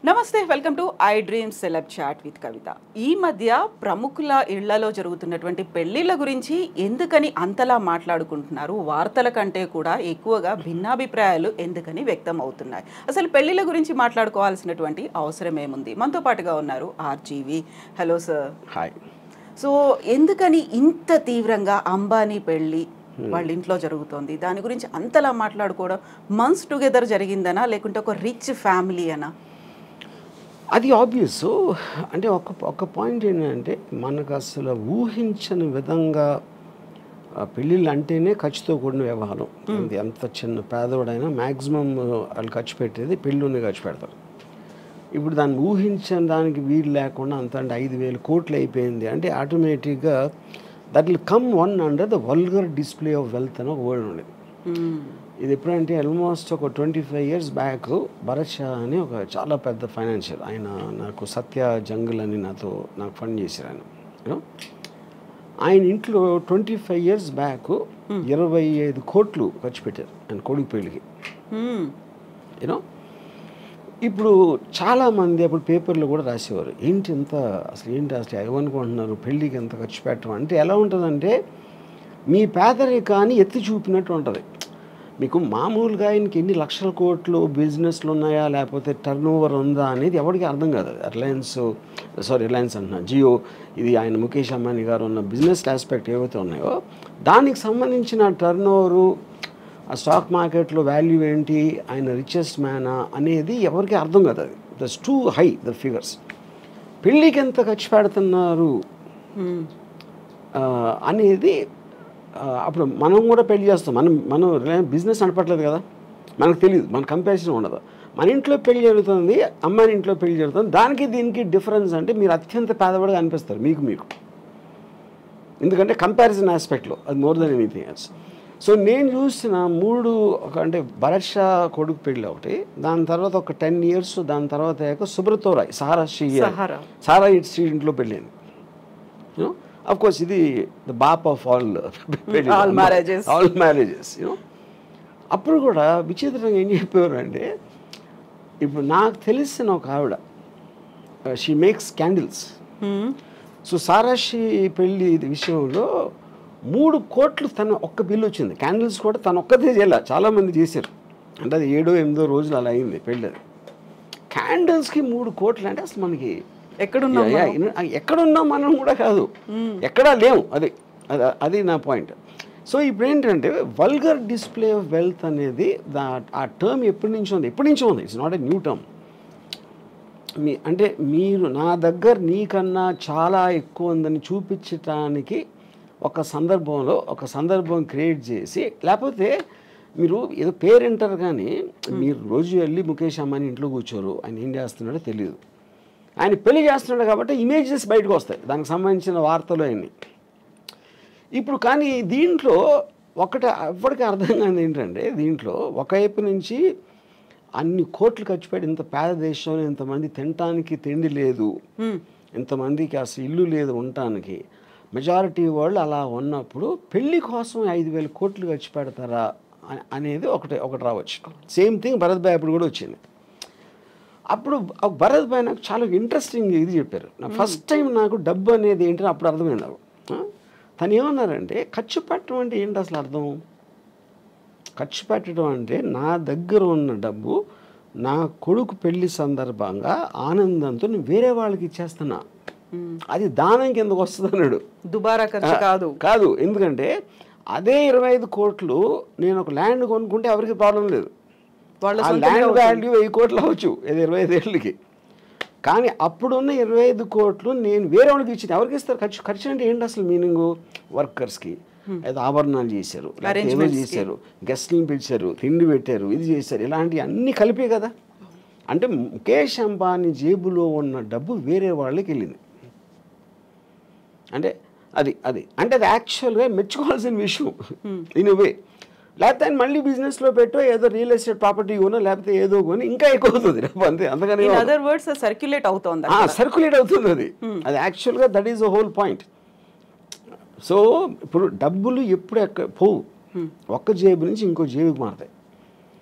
నమస్తే, welcome to I dream celeb chat with Kavitha. ఈ మధ్య ప్రముఖుల ఇళ్లలో జరుగుతున్నటువంటి పెళ్లిళ్ళ గురించి ఎందుకని అంతలా మాట్లాడుకుంటున్నారు? వార్తల కంటే కూడా ఎక్కువగా భిన్నాభిప్రాయాలు ఎందుకని వ్యక్తం అవుతున్నాయి? అసలు పెళ్లిళ్ళ గురించి మాట్లాడుకోవాల్సినటువంటి అవసరం ఏముంది? మనతో పాటుగా ఉన్నారు RGV. Hello sir. Hi. So ఎందుకని ఇంత తీవ్రంగా అంబానీ పెళ్ళి వాళ్ళ ఇంట్లో జరుగుతోంది? దాని గురించి అంతలా మాట్లాడుకోవడం మంత్స్ టుగెదర్ జరిగిందనా, లేకుంటే ఒక రిచ్ ఫ్యామిలీ అనా? అది ఆబ్వియస్. అంటే ఒక పాయింట్ ఏంటంటే మనకు అసలు ఊహించని విధంగా పెళ్ళిళ్ళు అంటేనే ఖర్చుతో కూడిన వ్యవహారం. ఎంత చిన్న పేదవాడైనా మ్యాక్సిమం వాళ్ళు ఖర్చు పెట్టేది పెళ్ళిలోనే ఖర్చు పెడతారు. ఇప్పుడు దాన్ని ఊహించని దానికి వీలు లేకుండా అంత అంటే 5,000 కోట్లు అయిపోయింది అంటే ఆటోమేటిక్గా that will come one under the vulgar display of wealth అని ఒక వర్డ్ ఉండేది. ఇది ఎప్పుడంటే ఆల్మోస్ట్ ఒక 25 years బ్యాక్ భరత్ షా అని ఒక చాలా పెద్ద ఫైనాన్షియల్ ఆయన, నాకు సత్య జంగల్ అని నాకు ఫండ్ చేశారు ఆయన. ఆయన ఇంట్లో 25 years బ్యాక్ 25 కోట్లు ఖర్చు పెట్టారు ఆయన కొడుకు పెళ్ళికి. యూనో ఇప్పుడు చాలామంది అప్పుడు పేపర్లో కూడా రాసేవారు, అసలు ఏమనుకుంటున్నారు పెళ్ళికి ఎంత ఖర్చు పెట్టడం అంటే. ఎలా ఉంటుందంటే మీ పేదరికాన్ని ఎత్తి చూపినట్టు ఉంటుంది. మీకు మామూలుగా ఆయనకి ఎన్ని లక్షల కోట్లు బిజినెస్లు ఉన్నాయా లేకపోతే టర్న్ ఓవర్ ఉందా అనేది ఎవరికి అర్థం కాదు. రిలయన్స్ అంటున్నా, జియో, ఇది ఆయన ముఖేష్ అంబానీ గారు ఉన్న బిజినెస్ ఆస్పెక్ట్ ఏవైతే ఉన్నాయో దానికి సంబంధించిన టర్న్ ఓవరు, ఆ స్టాక్ మార్కెట్లో వాల్యూ ఏంటి, ఆయన రిచెస్ట్ మ్యానా అనేది ఎవరికి అర్థం కాదు. అది that's two high the figures. పెళ్ళికి ఎంత ఖర్చు పెడుతున్నారు అనేది అప్పుడు మనం కూడా పెళ్లి చేస్తాం. మనం బిజినెస్ నడపట్లేదు కదా, మనకు తెలియదు, మన కంపారిజన్ ఉండదు. మన ఇంట్లో పెళ్లి జరుగుతుంది, అమ్మాయి ఇంట్లో పెళ్లి జరుగుతుంది, దానికి దీనికి డిఫరెన్స్ అంటే మీరు అత్యంత పేదవాడిగా అనిపిస్తారు మీకు. ఎందుకంటే కంపారిజన్ ఆస్పెక్ట్లో అది more than anything else. So నేను చూసిన అంటే భరత్ షా కొడుకు పెళ్ళి ఒకటి, దాని తర్వాత ఒక 10 years, దాని తర్వాత సుబ్రతో రాయ్ సారా ఇంట్లో పెళ్ళింది. యూనో అఫ్ కోర్స్ ఇది ద బాప్ ఆఫ్ ఆల్ మ్యారేజెస్. యూనో అప్పుడు కూడా విచిత్రంగా ఏం చెప్పేవారు అంటే, ఇప్పుడు నాకు తెలిసిన ఒక ఆవిడ, షీ మేక్స్ క్యాండిల్స్. సో సారాషి పెళ్ళి విషయంలో 3 కోట్లు తన ఒక్క బిల్లు వచ్చింది. క్యాండిల్స్ కూడా తను ఒక్కదే చేయాల, చాలామంది చేశారు. అంటే అది 7-8 రోజులు అలా అయింది పెళ్ళి. అది క్యాండిల్స్కి 3 కోట్లు అంటే అసలు మనకి ఎక్కడున్నాం మనం కూడా కాదు, ఎక్కడా లేవు. అది నా పాయింట్. సో ఇప్పుడు ఏంటంటే వల్గర్ డిస్ప్లే ఆఫ్ వెల్త్ అనేది ఆ టర్మ్ ఎప్పటి నుంచో ఉంది. It's not a new term. అంటే మీరు నా దగ్గర నీకన్నా చాలా ఎక్కువ ఉందని చూపించటానికి ఒక సందర్భం క్రియేట్ చేసి, లేకపోతే మీరు ఏదో పేరెంటర్ కానీ మీరు రోజు వెళ్ళి ముఖేష్ అంబానీ ఇంట్లో కూర్చోరు, ఆయన ఏం చేస్తున్నాడో తెలియదు. ఆయన పెళ్లి చేస్తున్నాడు కాబట్టి ఇమేజెస్ బయటకు వస్తాయి, దానికి సంబంధించిన వార్తలు అన్నీ. ఇప్పుడు కానీ దీంట్లో ఎవరికి అర్థం కాదు ఏంటంటే, దీంట్లో ఒకవైపు నుంచి అన్ని కోట్లు ఖర్చు పెట్టి ఇంత పేద దేశంలో ఇంతమంది తినటానికి తిండి లేదు, ఇంతమందికి అసలు ఇల్లు లేదు ఉండటానికి, మెజారిటీ వాళ్ళు అలా ఉన్నప్పుడు పెళ్లి కోసం 5,000 కోట్లు ఖర్చు పెడతారా అనేది ఒకటి రావచ్చు. సేమ్ థింగ్ భరత్ భాయ్ అప్పుడు కూడా వచ్చింది. అప్పుడు భరత్ భాయ్ నాకు చాలా ఇంట్రెస్టింగ్ ఇది చెప్పారు. ఫస్ట్ టైం నాకు డబ్బు అనేది ఏంటని అప్పుడు అర్థమైంది నాకు. తను ఏమన్నారంటే, ఖర్చు పెట్టడం అంటే ఏంటి అసలు అర్థం? ఖర్చు పెట్టడం అంటే నా దగ్గర ఉన్న డబ్బు నా కొడుకు పెళ్లి సందర్భంగా ఆనందంతో నేను వేరే వాళ్ళకి ఇచ్చేస్తున్నా, అది దానం కిందకు వస్తుంది అన్నాడు. దుబారా ఖర్చు కాదు. ఎందుకంటే అదే 25 కోట్లు నేను ఒక ల్యాండ్ కొనుక్కుంటే ఎవరికి ప్రాబ్లం లేదు, ఆ ల్యాండ్ వాల్యూ 1000 కోట్లు అవ్వచ్చు 25 ఏళ్ళకి. కానీ అప్పుడున్న 25 కోట్లు నేను వేరే వాళ్ళకి ఇచ్చింది. ఎవరికి ఇస్తారు? ఖర్చు అంటే ఏంటి అసలు మీనింగు? వర్కర్స్కి ఏదో ఆభరణాలు చేశారు, ఏదో చేశారు, గెస్ట్లను పిలిచారు, తిండి పెట్టారు, ఇది చేశారు, ఇలాంటివి అన్నీ కలిపే కదా. అంటే ముఖేష్ అంబానీ జేబులో ఉన్న డబ్బు వేరే వాళ్ళకి వెళ్ళింది. అంటే అది యాక్చువల్గా మెచ్చుకోవాల్సిన విషయం ఇన్ వే. లేకపోతే ఆయన మళ్ళీ బిజినెస్లో పెట్టో ఏదో రియల్ ఎస్టేట్ ప్రాపర్టీ కొనో లేకపోతే ఏదో కొని ఇంకా ఎక్కువ అవుతుంది అంతే. అందుకని సర్క్యులేట్ అవుతుంది అది యాక్చువల్గా that is the whole point. So ఇప్పుడు డబ్బులు ఎప్పుడు పోవు, ఒక్క జేబు నుంచి ఇంకో జేబుకి మారుతాయి.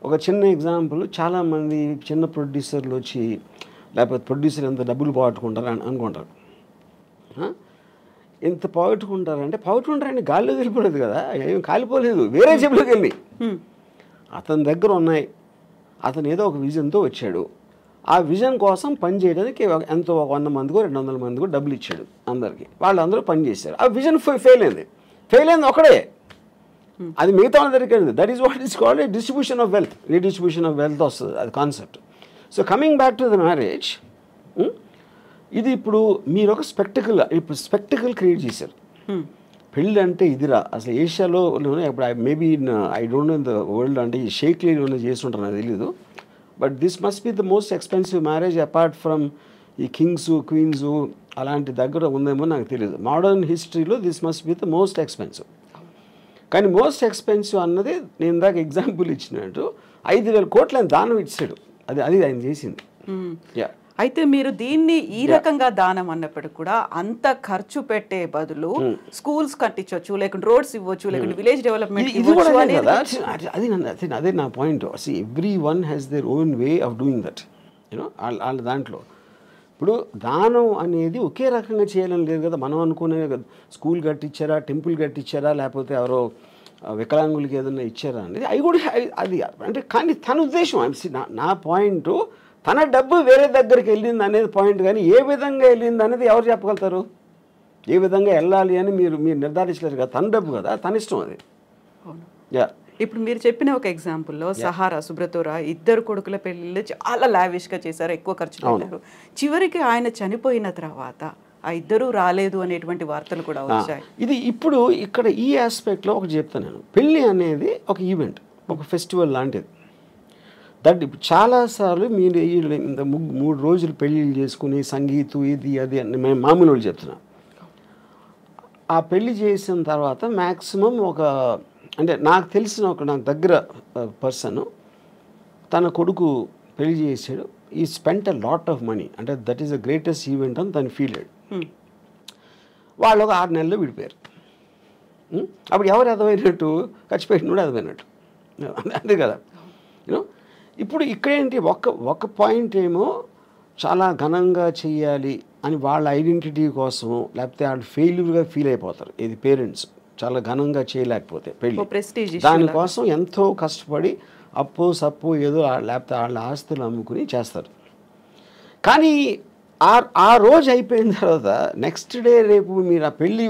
ఒక చిన్న ఎగ్జాంపుల్, చాలామంది చిన్న ప్రొడ్యూసర్లు వచ్చి లేకపోతే ప్రొడ్యూసర్ ఎంత డబ్బులు పోగొట్టుకుంటారు అని అనుకుంటారు. ఎంత పోగొట్టుకుంటారంటే పోగొట్టుకుంటారండి, గాల్లో వెళ్ళిపోలేదు కదా, ఏం కాలిపోలేదు, వేరే జేబులోకి వెళ్ళి అతని దగ్గర ఉన్నాయి. అతను ఏదో ఒక విజన్తో వచ్చాడు. ఆ విజన్ కోసం పని చేయడానికి ఎంతో 100 మందికో 200 మందికో డబ్బులు ఇచ్చాడు అందరికీ. వాళ్ళందరూ పని చేశారు. ఆ విజన్ ఫెయిల్ అయింది ఒకడే. అది మిగతా వాళ్ళ దగ్గరికి వెళ్ళింది. That is what is called a distribution of wealth, redistribution of wealth వస్తుంది అది concept. So coming back to the marriage, ఇది ఇప్పుడు మీరు ఒక స్పెక్టికల్ క్రియేట్ చేశారు. పెళ్ళి అంటే ఇదిరా అసలు ఏషియాలో ఇప్పుడు maybe I don't know in the world, అంటే ఈ షేక్లీలో చేస్తుంటారు నాకు తెలీదు. But this must be the most expensive marriage apart from ఈ కింగ్స్ క్వీన్స్ అలాంటి దగ్గర ఉందేమో నాకు తెలియదు. మోడర్న్ హిస్టరీలో this must be the most expensive. కానీ మోస్ట్ ఎక్స్పెన్సివ్ అన్నది నేను ఇందాక ఎగ్జాంపుల్ ఇచ్చినట్టు 5,000 కోట్లు ఆయన దానం ఇచ్చాడు. అది ఆయన చేసింది. అయితే మీరు దీన్ని ఈ రకంగా దానం అన్నప్పటికీ కూడా అంత ఖర్చు పెట్టే బదులు స్కూల్స్ కట్టించవచ్చు, లేకుంటే రోడ్స్ ఇవ్వచ్చు, లేకుంటే విలేజ్ డెవలప్మెంట్ అదే నా point. Every one has their own way of doing that, you know. వాళ్ళ దాంట్లో ఇప్పుడు దానం అనేది ఒకే రకంగా చేయాలని లేదు కదా. మనం అనుకునే స్కూల్ కట్టించారా, టెంపుల్ కట్టించారా, లేకపోతే ఎవరో వికలాంగులకి ఏదైనా ఇచ్చారా అనేది అవి కూడా అది అంటే. కానీ తన ఉద్దేశం, నా పాయింట్ తన డబ్బు వేరే దగ్గరికి వెళ్ళింది అనేది పాయింట్. కానీ ఏ విధంగా వెళ్ళింది అనేది ఎవరు చెప్పగలుగుతారు? ఏ విధంగా వెళ్ళాలి అని మీరు నిర్ధారించలేరు కదా. తన డబ్బు కదా, తన ఇష్టం అది. ఇప్పుడు మీరు చెప్పిన ఒక ఎగ్జాంపుల్లో సహారా, సుబ్రతోరా ఇద్దరు కొడుకుల పెళ్ళిళ్ళు చాలా లావిష్గా చేశారు, ఎక్కువ ఖర్చు పెట్టారు. చివరికి ఆయన చనిపోయిన తర్వాత ఆ ఇద్దరు రాలేదు అనేటువంటి వార్తలు కూడా వచ్చాయి. ఇది ఇప్పుడు ఇక్కడ ఈ ఆస్పెక్ట్లో ఒకటి చెప్తాను నేను. పెళ్ళి అనేది ఒక ఈవెంట్, ఒక ఫెస్టివల్ లాంటిది. దట్ చాలాసార్లు మీరు 3 రోజులు పెళ్ళిళ్ళు చేసుకుని సంగీతం ఇది అది అని మేము మామూలు వాళ్ళు చెప్తున్నాం. ఆ పెళ్ళి చేసిన తర్వాత మ్యాక్సిమం అంటే నాకు తెలిసిన నాకు దగ్గర పర్సన్ తన కొడుకు పెళ్లి చేసాడు. He spent a lot of money, అంటే that is the greatest event అని తను ఫీల్ అయ్యాడు. వాళ్ళు ఒక 6 నెలల్లో విడిపోయారు. అప్పుడు ఎవరు ఎదవైనట్టు? ఖర్చు పెట్టినోడు ఎదవైనట్టు, అంతే కదా. యూనో ఇప్పుడు ఇక్కడేంటి, ఒక పాయింట్ ఏమో చాలా ఘనంగా చెయ్యాలి అని వాళ్ళ ఐడెంటిటీ కోసం, లేకపోతే వాళ్ళు ఫెయిల్యూర్గా ఫీల్ అయిపోతారు. ఇది పేరెంట్స్ చాలా ఘనంగా చేయలేకపోతే పెళ్ళి, దానికోసం ఎంతో కష్టపడి అప్పు సప్పు ఏదో లేకపోతే వాళ్ళ ఆస్తులు అమ్ముకుని చేస్తారు. కానీ ఆ రోజు అయిపోయిన తర్వాత నెక్స్ట్ డే రేపు మీరు ఆ పెళ్ళి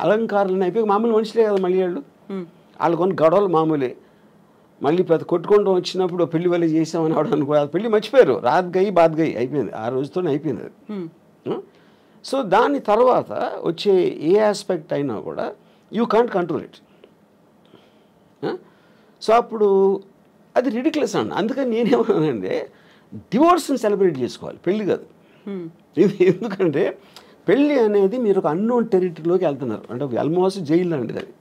అలంకారాలను అయిపోయి మామూలు మనుషులే కదా మళ్ళీ వాళ్ళు కొన్ని గొడవలు మామూలే. మళ్ళీ పెద్ద కొట్టుకుంటూ వచ్చినప్పుడు పెళ్లి వల్ల చేసామని ఆవిడ అనుకో, అది పెళ్ళి మర్చిపోయారు. రాత్ గయి బాత్ గయి అయిపోయింది, ఆ రోజుతోనే అయిపోయింది అది. సో దాని తర్వాత వచ్చే ఏ ఆస్పెక్ట్ అయినా కూడా you can't control it. So అప్పుడు అది రిడిక్యులస్ అండి. అందుకని నేనేమన్నానంటే డివోర్స్ని సెలబ్రేట్ చేసుకోవాలి, పెళ్ళి కాదు. ఎందుకంటే పెళ్ళి అనేది మీరు ఒక అన్నోన్ టెరిటరీలోకి వెళ్తున్నారు, అంటే ఆల్మోస్ట్ జైలు లాంటిది. అది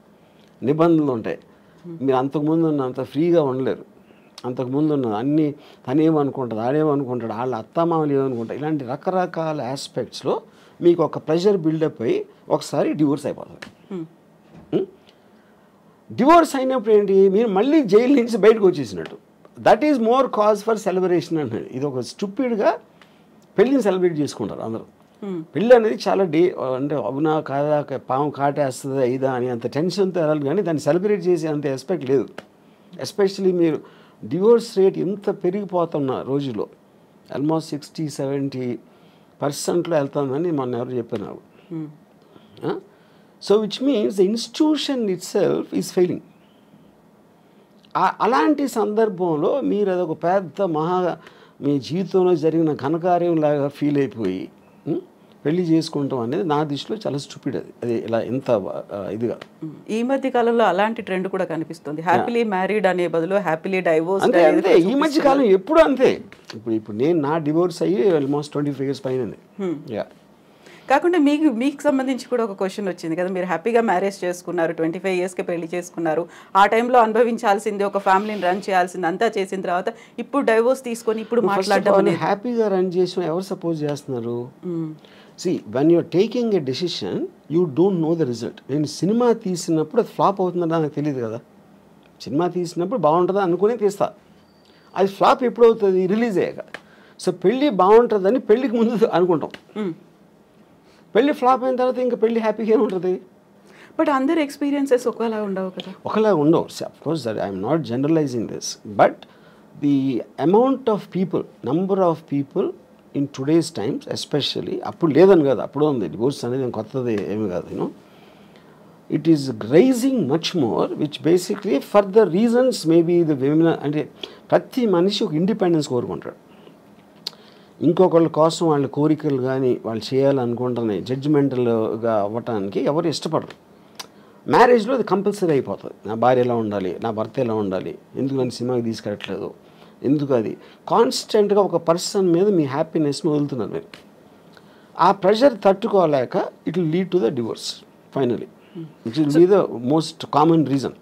నిబంధనలు ఉంటాయి. మీరు అంతకుముందు అంత ఫ్రీగా ఉండలేరు. అంతకుముందు ఉన్న అన్నీ తనేమనుకుంటుంది, ఆడేమనుకుంటాడు, వాళ్ళ అత్తమామలు ఏమనుకుంటారు, ఇలాంటి రకరకాల ఆస్పెక్ట్స్లో మీకు ఒక ప్రెషర్ బిల్డప్ అయ్యి ఒకసారి డివోర్స్ అయిపోతుంది. డివోర్స్ అయినప్పుడు ఏంటి, మీరు మళ్ళీ జైలు నుంచి బయటకు వచ్చేసినట్టు. That is more cause for celebration అన్నది. ఇది ఒక స్టూపిడ్గా పెళ్ళిని సెలబ్రేట్ చేసుకుంటారు అందరూ. పెళ్ళి అనేది చాలా అంటే అవునా కాదా, పాము కాటేస్తుందా ఇదా అని అంత టెన్షన్తో వెళ్ళాలి. కానీ దాన్ని సెలబ్రేట్ చేసే అంత ఎస్పెక్ట్ లేదు. ఎస్పెషలీ మీరు డివోర్స్ రేట్ ఎంత పెరిగిపోతున్న రోజుల్లో, ఆల్మోస్ట్ 60-70% వెళ్తుందని మొన్న ఎవరు చెప్పారు నాకు. So which means the institution it self is failing. అలాంటి సందర్భంలో మీరు అదొక పెద్ద మీ జీవితంలో జరిగిన ఘనకార్యం లాగా ఫీల్ అయిపోయి పెళ్లి చేసుకుంటాం అనేది నా దృష్టిలో చాలా స్టూపిడ్. అది ఇలా ఎంత ఇదిగా. ఈ మధ్య కాలంలో అలాంటి ట్రెండ్ కూడా కనిపిస్తుంది. హ్యాపీలీ మ్యారీడ్ అనే బదులు హ్యాపీలీ డైవోర్స్. అంతే ఈ మధ్య కాలం ఎప్పుడు అంతే. ఇప్పుడు నేను నా డివోర్స్ అయ్యి ఆల్మోస్ట్ 25 years పైన. కాకుండా మీకు సంబంధించి కూడా ఒక క్వశ్చన్ వచ్చింది కదా, మీరు హ్యాపీగా మ్యారేజ్ చేసుకున్నారు, 25 yearsకి పెళ్లి చేసుకున్నారు. ఆ టైంలో అనుభవించాల్సింది, ఒక ఫ్యామిలీని రన్ చేయాల్సింది అంతా చేసిన తర్వాత ఇప్పుడు డైవోర్స్ తీసుకొని ఇప్పుడు మాట్లాడడం. హ్యాపీగా రన్ చేసిన ఎవరు సపోజ్ చేస్తున్నారు? See, when you're taking a decision, you don't know the result. నేను సినిమా తీసినప్పుడు అది ఫ్లాప్ అవుతుందని నాకు తెలియదు కదా. సినిమా తీసినప్పుడు బాగుంటుందా అనుకుని తీస్తా. అది ఫ్లాప్ ఎప్పుడు అవుతుంది? రిలీజ్ అయ్యాక. సో పెళ్ళి బాగుంటుందని పెళ్ళికి ముందు అనుకుంటాం. పెళ్ళి ఫ్లాప్ అయిన తర్వాత ఇంకా పెళ్ళి హ్యాపీగా ఉంటుంది. బట్ అందరి ఎక్స్పీరియన్సెస్ ఒకలా ఉండవు కదా. ఒకలా ఉండవు. Of course that I'm not generalising this, but the amount of people, number of people in today's times especially, అప్పుడు లేదని కాదు, అప్పుడు ఉంది, డివోర్స్ అనేది కొత్తది ఏమి కాదు, you know, it is rising much more, which basically for the reasons maybe the women, అంటే ప్రతి మనిషి ఒక ఇండిపెండెన్స్ కోరుకుంటాడు. ఇంకొకళ్ళ కోసం వాళ్ళ కోరికలు కానీ వాళ్ళు చేయాలనుకుంటున్నాయి జడ్జిమెంటల్గా అవ్వటానికి ఎవరు ఇష్టపడరు. మ్యారేజ్లో అది కంపల్సరీ అయిపోతుంది. నా భార్య ఎలా ఉండాలి, నా భర్త ఎలా ఉండాలి, ఎందుకు నన్ను సినిమాకి తీసుకెళ్ళట్లేదు, ఎందుకు, అది కాన్స్టెంట్గా ఒక పర్సన్ మీద మీ హ్యాపీనెస్ని వదులుతున్నారు మీరు. ఆ ప్రెషర్ తట్టుకోలేక it will lead to the divorce finally, which will be the most common reason.